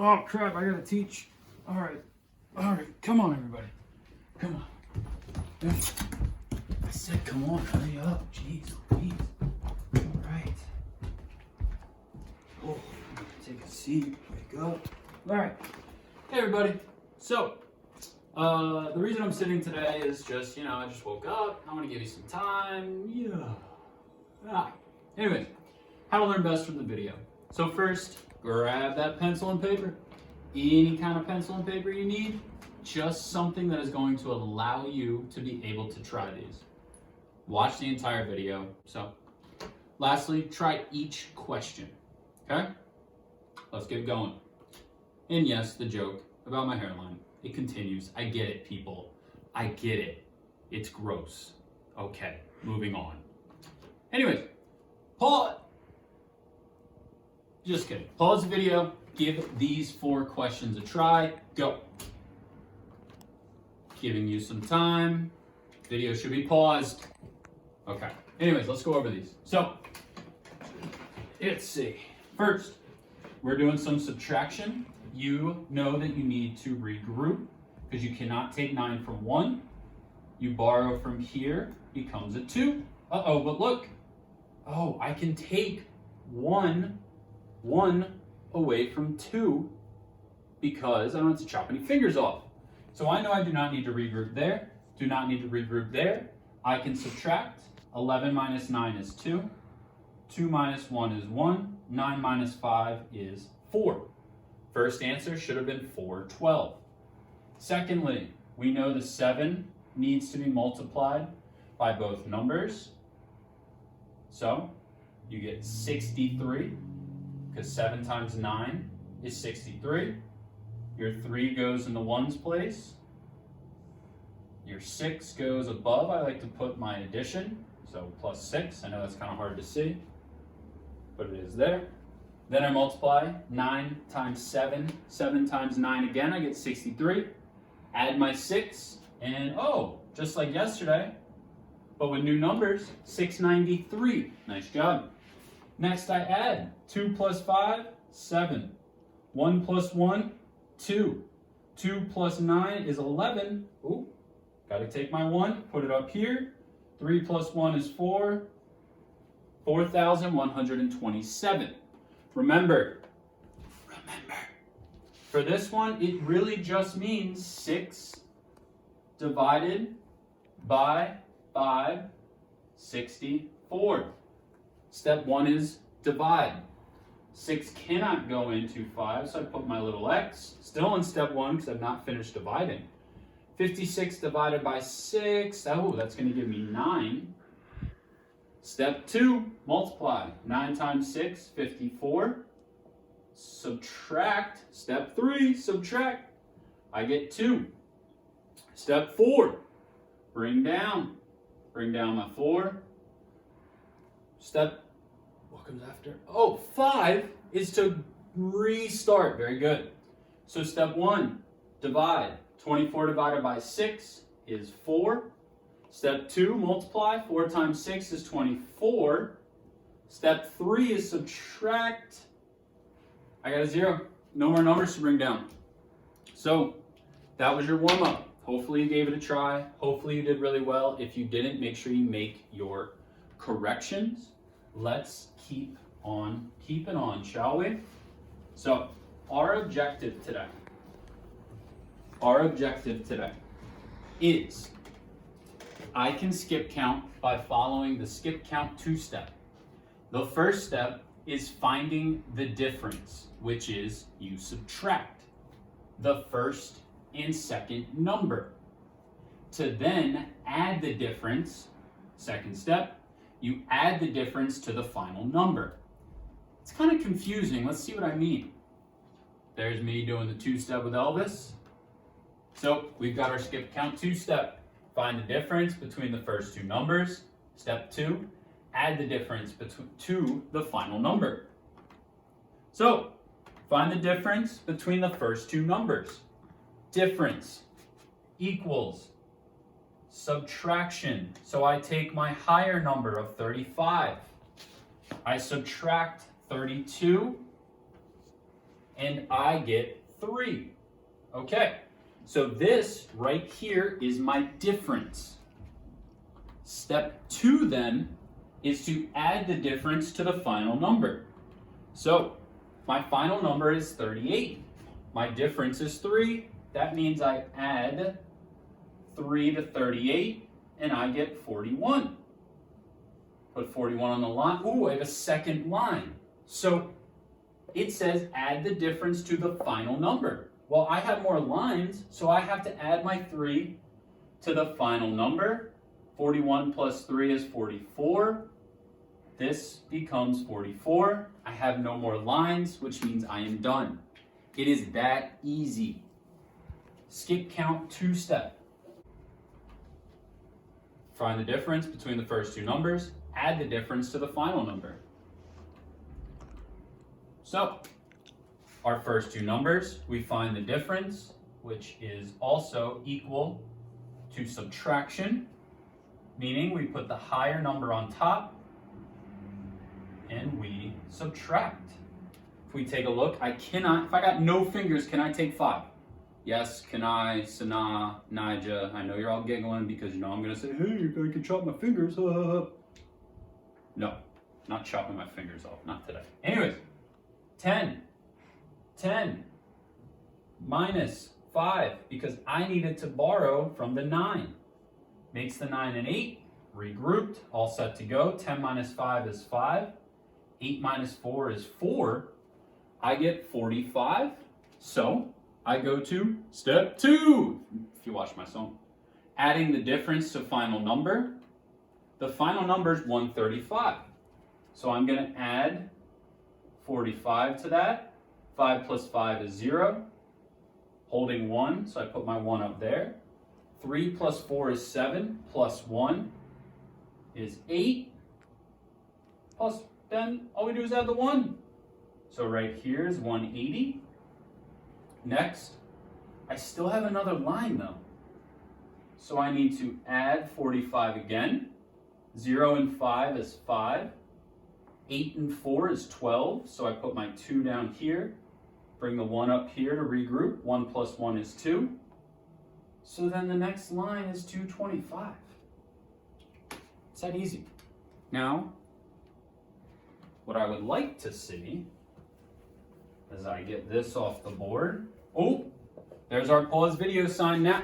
Oh crap, I gotta teach. All right, come on everybody. Come on. I said come on, hurry up. Jeez, please. All right. Oh, take a seat, wake up. All right. Hey everybody. So, the reason I'm sitting today is just, I just woke up. I'm gonna give you some time. Anyways, how to learn best from the video. So first, grab that pencil and paper. Any kind of pencil and paper you need, just something that is going to allow you to be able to try these. Watch the entire video. So, lastly, try each question, okay? Let's get going. And yes, the joke about my hairline, it continues. I get it, people. I get it. It's gross. Okay, moving on. Anyways, pause. Just kidding. Pause the video. Give these 4 questions a try. Go. Giving you some time. Video should be paused. Okay. Anyways, let's go over these. So, let's see. First, we're doing some subtraction. You know that you need to regroup because you cannot take 9 from 1. You borrow from here, becomes a 2. Uh-oh, but look. Oh, I can take 1 away from 2 because I don't have to chop any fingers off. So I know I do not need to regroup there, do not need to regroup there. I can subtract. 11 minus 9 is 2. 2 minus 1 is 1. 9 minus 5 is 4. First answer should have been 412. Secondly, we know the 7 needs to be multiplied by both numbers. So you get 63, because 7 times 9 is 63. Your 3 goes in the 1's place. Your 6 goes above. I like to put my addition, so plus 6. I know that's kind of hard to see, but it is there. Then I multiply 9 times 7, 7 times 9 again, I get 63. Add my 6, and oh, just like yesterday, but with new numbers, 693. Nice job. Next I add 2 plus 5, 7. 1 plus 1, 2. 2 plus 9 is 11. Ooh, gotta take my 1, put it up here. 3 plus 1 is 4. 4,127. Remember, for this one, it really just means 6 divided by 564. Step 1 is divide. 6 cannot go into 5, so I put my little x. Still in step 1 because I've not finished dividing. 56 divided by 6, oh, that's going to give me 9. Step 2, multiply. 9 times 6, 54. Subtract. Step 3, subtract. I get 2. Step 4, bring down. Bring down my 4. Step, what comes after? Oh, 5 is to restart. Very good. So step 1, divide. 24 divided by 6 is 4. Step 2, multiply. 4 times 6 is 24. Step 3 is subtract. I got a 0. No more numbers to bring down. So that was your warm-up. Hopefully you gave it a try. Hopefully you did really well. If you didn't, make sure you make your corrections. Let's keep on keeping on, shall we? So our objective today is I can skip count by following the skip count 2-step. The first step is finding the difference, which is you subtract the first and second number. To then add the difference, second step, you add the difference to the final number. It's kind of confusing. Let's see what I mean. There's me doing the 2-step with Elvis. So we've got our skip count 2-step. Find the difference between the first 2 numbers. Step 2, add the difference to the final number. So, find the difference between the first 2 numbers. Difference equals subtraction. So I take my higher number of 35. I subtract 32 and I get 3. Okay, so this right here is my difference. Step 2 then is to add the difference to the final number. So my final number is 38. My difference is 3. That means I add 3 to 38 and I get 41. Put 41 on the line. Ooh, I have a second line. So it says add the difference to the final number. Well, I have more lines, so I have to add my 3 to the final number. 41 plus 3 is 44. This becomes 44. I have no more lines, which means I am done. It is that easy. Skip count 2-step. Find the difference between the first two numbers. Add the difference to the final number. So, our first two numbers, we find the difference, which is also equal to subtraction, meaning we put the higher number on top and we subtract. If we take a look, I cannot, if I got no fingers, can I take 5? Yes, can I, Sana, Nija, I know you're all giggling because you know I'm gonna say, hey, I can chop my fingers up. No, not chopping my fingers off, not today. Anyways, 10 minus 5, because I needed to borrow from the 9. Makes the 9 and 8, regrouped, all set to go. 10 minus 5 is 5. 8 minus 4 is 4. I get 45. So I go to step 2, if you watch my song. Adding the difference to final number. The final number is 135. So I'm going to add 45 to that. 5 plus 5 is 0. Holding 1, so I put my 1 up there. 3 plus 4 is 7, plus 1 is 8. Plus, then all we do is add the 1. So right here is 180. Next, I still have another line though. So I need to add 45 again. 0 and 5 is 5. 8 and 4 is 12, so I put my 2 down here. Bring the 1 up here to regroup. 1 plus 1 is 2. So then the next line is 225. It's that easy. Now, what I would like to see as I get this off the board. Oh, there's our pause video sign now.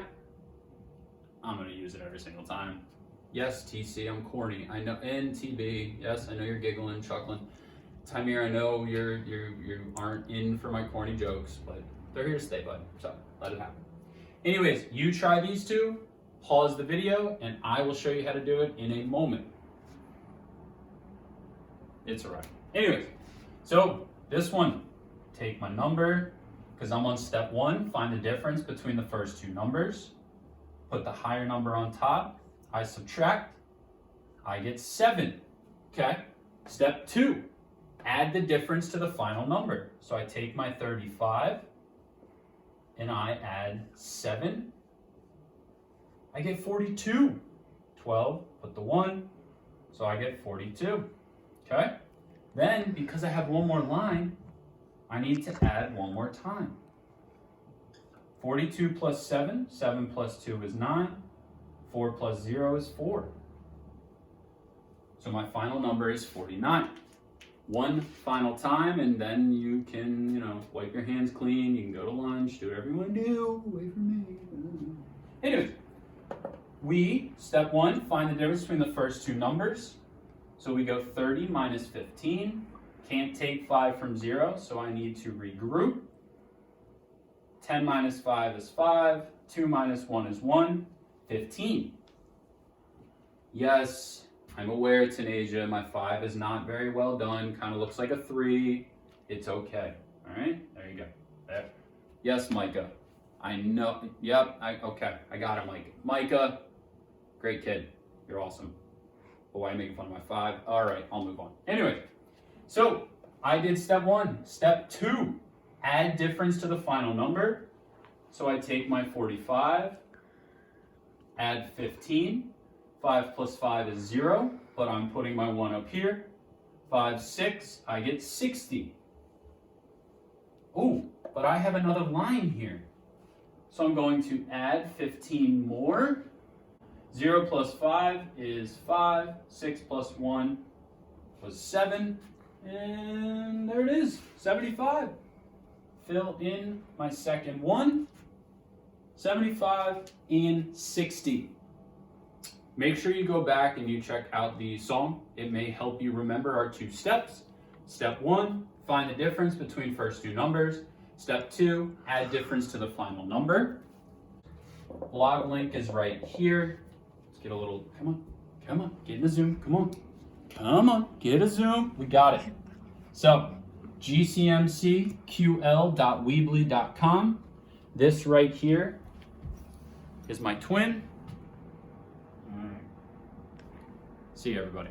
I'm going to use it every single time. Yes, TC, I'm corny. I know, and TB, yes, I know you're giggling, chuckling. Tamir, I know you aren't in for my corny jokes, but they're here to stay, bud. So let it happen. Anyways, you try these two, pause the video, and I will show you how to do it in a moment. It's alright. Anyways, so this one, take my number, because I'm on step 1, find the difference between the first two numbers. Put the higher number on top. I subtract. I get 7. Okay. Step 2, add the difference to the final number. So I take my 35 and I add 7. I get 42. 12, put the 1, so I get 42. Okay. Then, because I have one more line, I need to add one more time. 42 plus 7, 7 plus 2 is 9, 4 plus 0 is 4. So my final number is 49. One final time, and then you can, wipe your hands clean, you can go to lunch, do whatever you want to do, away from me. Anyways, step 1, find the difference between the first two numbers. So we go 30 minus 15. Can't take 5 from 0, so I need to regroup. 10 minus 5 is 5. 2 minus 1 is 1. 15. Yes, I'm aware, Tanasia, my 5 is not very well done. Kind of looks like a 3. It's okay. All right, there you go. There. Yes, Micah. I know. Yep, okay. I got it, Micah. Micah, great kid. You're awesome. But why are you making fun of my 5? All right, I'll move on. Anyway, so I did step 1. Step 2, add difference to the final number. So I take my 45, add 15. 5 plus 5 is 0, but I'm putting my 1 up here. 5, 6, I get 60. Oh, but I have another line here. So I'm going to add 15 more. 0 plus 5 is 5. 6 plus 1 was 7. And there it is, 75. Fill in my second one. 75 and 60. Make sure you go back and you check out the song. It may help you remember our 2 steps. Step 1, find the difference between first 2 numbers. Step 2, add difference to the final number. Blog link is right here. Let's get a little, come on, get in the Zoom, come on, get a Zoom. We got it. So, gcmcql.weebly.com. This right here is my twin. All right. See you, everybody.